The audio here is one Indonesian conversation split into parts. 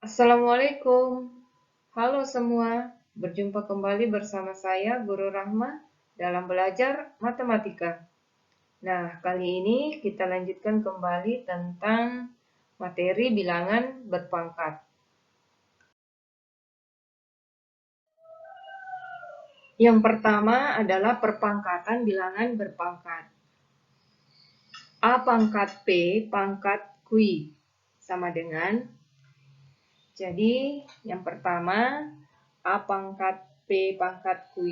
Assalamualaikum. Halo semua, berjumpa kembali bersama saya Guru Rahma dalam belajar matematika. Nah, kali ini kita lanjutkan kembali tentang materi bilangan berpangkat. Yang pertama adalah perpangkatan bilangan berpangkat. A pangkat P pangkat Q sama dengan, jadi yang pertama A pangkat P pangkat Q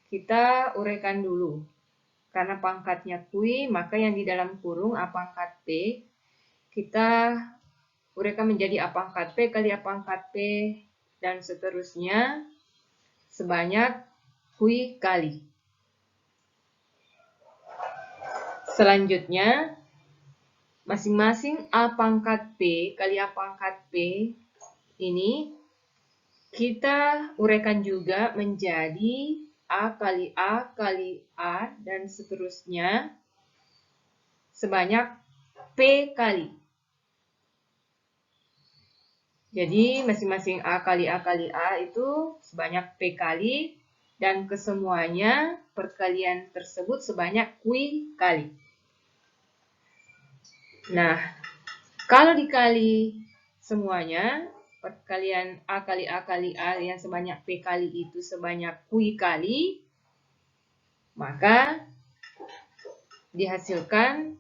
kita uraikan dulu. Karena pangkatnya Q, maka yang di dalam kurung A pangkat P kita uraikan menjadi A pangkat P kali A pangkat P dan seterusnya sebanyak Q kali. Selanjutnya, masing-masing A pangkat P kali A pangkat P ini kita uraikan juga menjadi A kali A kali A dan seterusnya sebanyak P kali. Jadi masing-masing A kali A kali A itu sebanyak P kali dan kesemuanya perkalian tersebut sebanyak Q kali. Nah, kalau dikali semuanya, perkalian A kali A kali A yang sebanyak P kali itu sebanyak Q kali, maka dihasilkan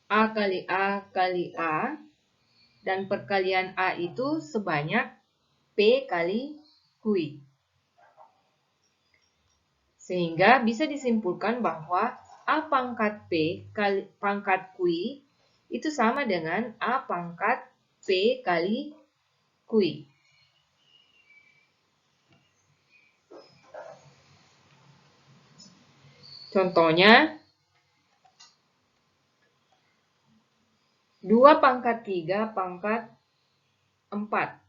A kali A kali A dan perkalian A itu sebanyak P kali Q. Sehingga bisa disimpulkan bahwa A pangkat P kali pangkat Q itu sama dengan A pangkat P kali Q. Contohnya, 2 pangkat 3 pangkat 4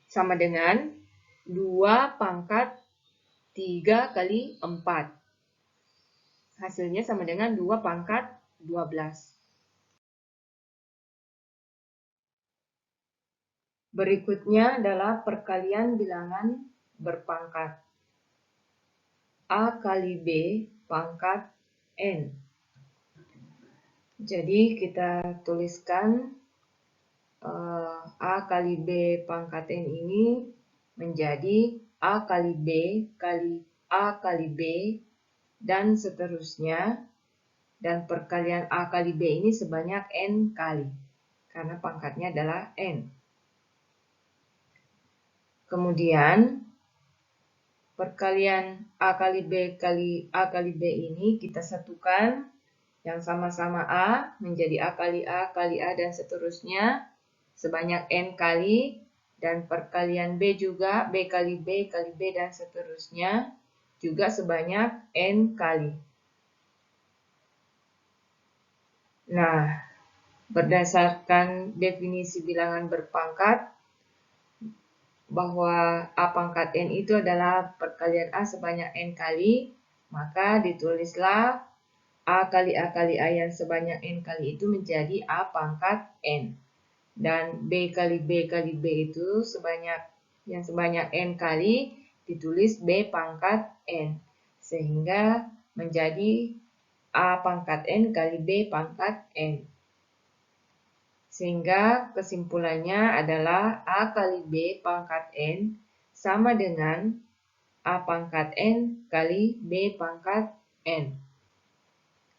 sama dengan 2 pangkat 3 kali 4. Hasilnya sama dengan 2 pangkat 12. Berikutnya adalah perkalian bilangan berpangkat. A kali B pangkat N. Jadi kita tuliskan A kali B pangkat N ini menjadi A kali B kali A kali B dan seterusnya, dan perkalian A kali B ini sebanyak N kali karena pangkatnya adalah N. Kemudian perkalian A kali B kali A kali B ini kita satukan, yang sama-sama A menjadi A kali A dan seterusnya sebanyak N kali, dan perkalian B juga B kali B kali B dan seterusnya juga sebanyak N kali. Nah, berdasarkan definisi bilangan berpangkat bahwa A pangkat N itu adalah perkalian A sebanyak N kali, maka ditulislah A kali A yang sebanyak N kali itu menjadi A pangkat N. Dan B kali B kali B itu sebanyak N kali ditulis B pangkat N. Sehingga menjadi A pangkat N kali B pangkat N. Sehingga kesimpulannya adalah A kali B pangkat N sama dengan A pangkat N kali B pangkat N.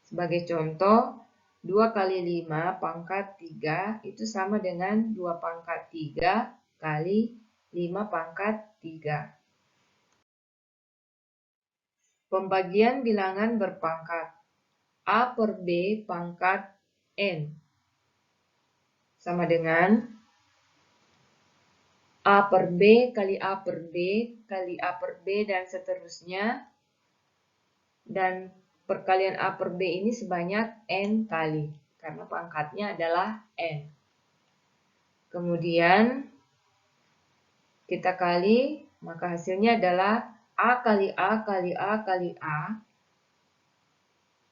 Sebagai contoh, 2 kali 5 pangkat 3 itu sama dengan 2 pangkat 3 kali 5 pangkat 3. Pembagian bilangan berpangkat. A per B pangkat N sama dengan A per B kali A per B kali A per B dan seterusnya. Dan perkalian A per B ini sebanyak N kali, karena pangkatnya adalah N. Kemudian kita kali, maka hasilnya adalah A kali A kali A kali A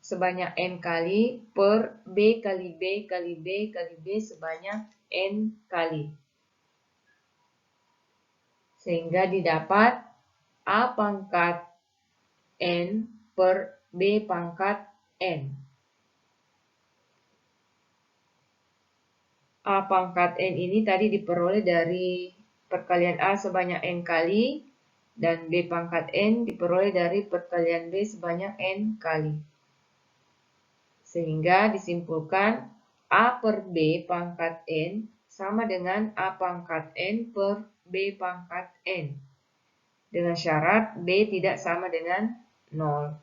sebanyak N kali per B kali B kali B kali B sebanyak N kali. Sehingga didapat A pangkat N per B pangkat N. A pangkat N ini tadi diperoleh dari perkalian A sebanyak N kali, dan B pangkat N diperoleh dari perkalian B sebanyak N kali. Sehingga disimpulkan A per B pangkat N sama dengan A pangkat N per B pangkat N. Dengan syarat B tidak sama dengan 0.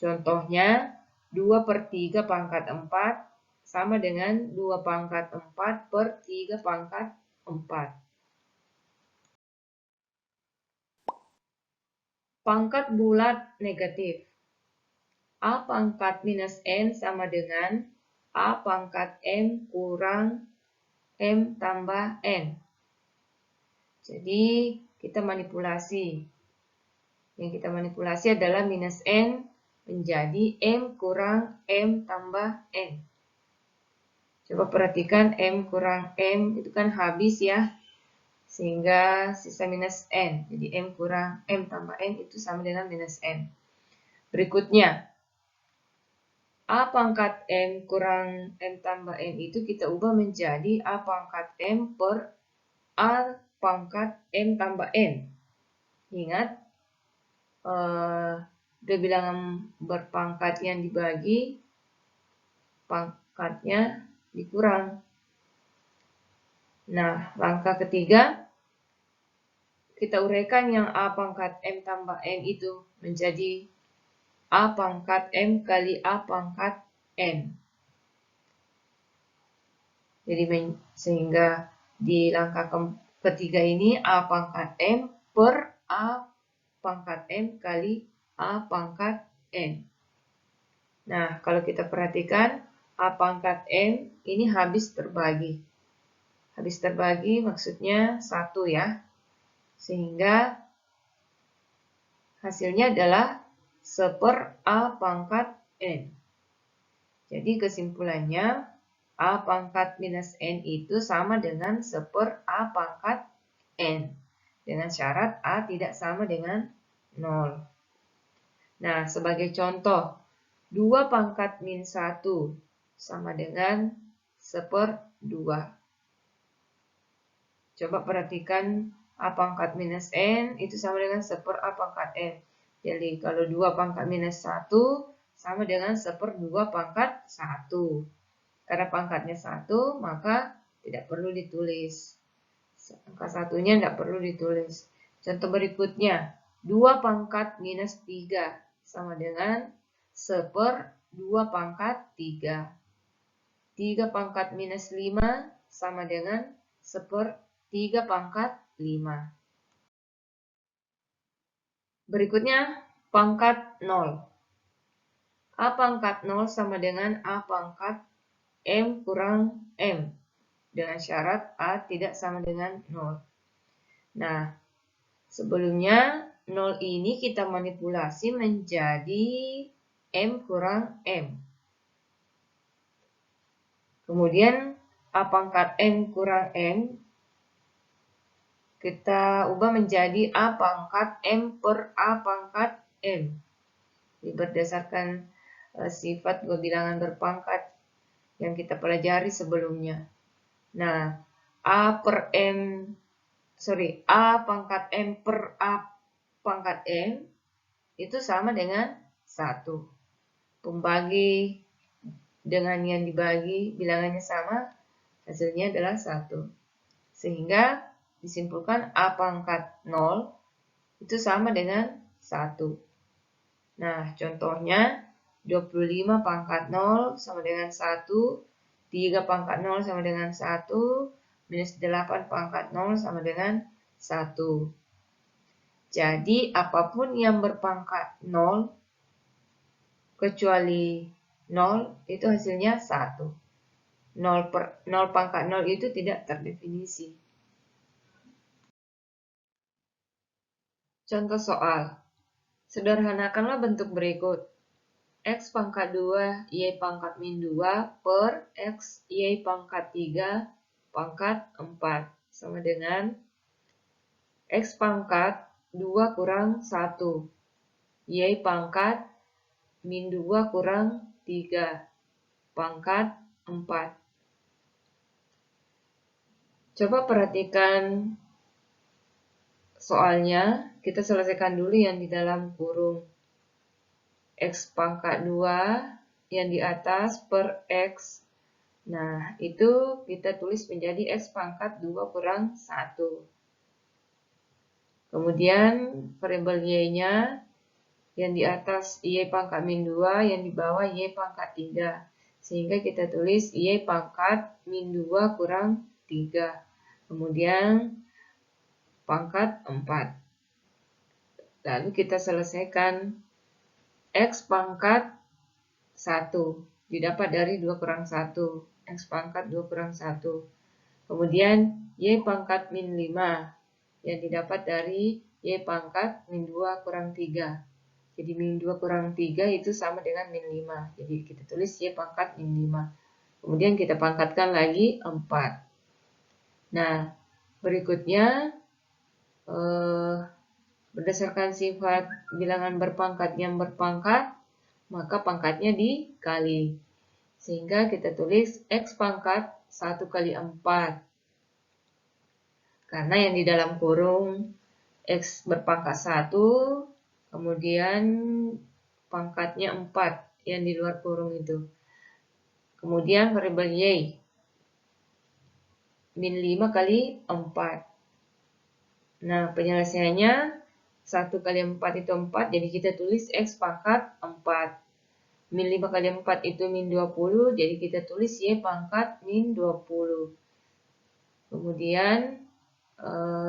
Contohnya, 2 per 3 pangkat 4 sama dengan 2 pangkat 4 per 3 pangkat 4. Pangkat bulat negatif. A pangkat minus N sama dengan A pangkat M kurang M tambah N. Jadi, kita manipulasi. Yang kita manipulasi adalah minus N menjadi M kurang M tambah N. Coba perhatikan M kurang M itu kan habis ya. Sehingga sisa minus N. Jadi M kurang M tambah N itu sama dengan minus N. Berikutnya, A pangkat M kurang M tambah N itu kita ubah menjadi A pangkat M per A pangkat M tambah N. Ingat, dua bilangan berpangkat yang dibagi, pangkatnya dikurang. Nah, langkah ketiga, kita uraikan yang A pangkat M tambah N itu menjadi A pangkat M kali A pangkat N. Jadi sehingga di langkah ketiga ini A pangkat M per A pangkat M kali A pangkat N. Nah, kalau kita perhatikan A pangkat M ini habis terbagi. Habis terbagi maksudnya 1 ya. Sehingga hasilnya adalah 1/4 A pangkat N. Jadi kesimpulannya A pangkat minus N itu sama dengan 1/4 A pangkat N. Dengan syarat A tidak sama dengan 0. Nah, sebagai contoh, 2 pangkat min 1 sama dengan 1/2. Coba perhatikan A pangkat minus N itu sama dengan 1/4 A pangkat N. Jadi kalau 2 pangkat minus 1 sama dengan 1/2 pangkat 1. Karena pangkatnya 1, maka tidak perlu ditulis. Angka satunya tidak perlu ditulis. Contoh berikutnya, 2 pangkat minus 3 sama dengan 1/2 pangkat 3. 3 pangkat minus 5 sama dengan 1/3 pangkat 5. Berikutnya, pangkat 0. A pangkat 0 sama dengan A pangkat M kurang M. Dengan syarat A tidak sama dengan 0. Nah, sebelumnya 0 ini kita manipulasi menjadi M kurang M. Kemudian A pangkat M kurang M kita ubah menjadi A pangkat M per A pangkat M. Ini berdasarkan sifat dua bilangan berpangkat yang kita pelajari sebelumnya. Nah, A pangkat M per A pangkat M itu sama dengan 1. Pembagi dengan yang dibagi bilangannya sama, hasilnya adalah 1. Sehingga disimpulkan A pangkat 0 itu sama dengan 1. Nah, contohnya 25 pangkat 0 sama dengan 1, 3 pangkat 0 sama dengan 1, minus 8 pangkat 0 sama dengan 1. Jadi, apapun yang berpangkat 0, kecuali 0, itu hasilnya 1. 0 pangkat 0 itu tidak terdefinisi. Contoh soal. Sederhanakanlah bentuk berikut. X pangkat 2 Y pangkat min 2 per X Y pangkat 3 pangkat 4 sama dengan X pangkat 2 kurang 1 Y pangkat min 2 kurang 3 pangkat 4. Coba perhatikan soalnya, kita selesaikan dulu yang di dalam kurung. X pangkat 2 yang di atas per X. Nah, itu kita tulis menjadi X pangkat 2 kurang 1. Kemudian variabel Y-nya yang di atas Y pangkat min 2, yang di bawah Y pangkat 3. Sehingga kita tulis Y pangkat min 2 kurang 3. Kemudian pangkat 4. Lalu kita selesaikan X pangkat 1 didapat dari 2 kurang 1. X pangkat 2 kurang 1. Kemudian Y pangkat min 5 yang didapat dari Y pangkat min 2 kurang 3. Jadi min 2 kurang 3 itu sama dengan min 5. Jadi kita tulis Y pangkat min 5. Kemudian kita pangkatkan lagi 4. Nah, berikutnya berdasarkan sifat bilangan berpangkat yang berpangkat, maka pangkatnya dikali. Sehingga kita tulis X pangkat 1 kali 4. Karena yang di dalam kurung X berpangkat 1, kemudian pangkatnya 4 yang di luar kurung itu. Kemudian variabel Y, min 5 kali 4. Nah, penyelesaiannya 1 kali 4 itu 4, jadi kita tulis X pangkat 4. Min 5 kali 4 itu min 20, jadi kita tulis Y pangkat min 20. Kemudian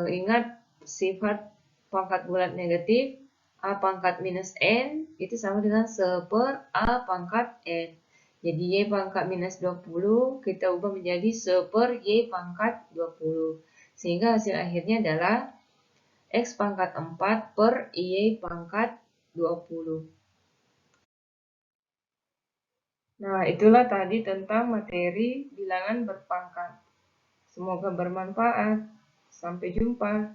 ingat sifat pangkat bulat negatif, A pangkat minus N itu sama dengan 1 per A pangkat N. Jadi Y pangkat minus 20 kita ubah menjadi 1 per Y pangkat 20. Sehingga hasil akhirnya adalah X pangkat 4 per Y pangkat 20. Nah, itulah tadi tentang materi bilangan berpangkat. Semoga bermanfaat. Sampai jumpa.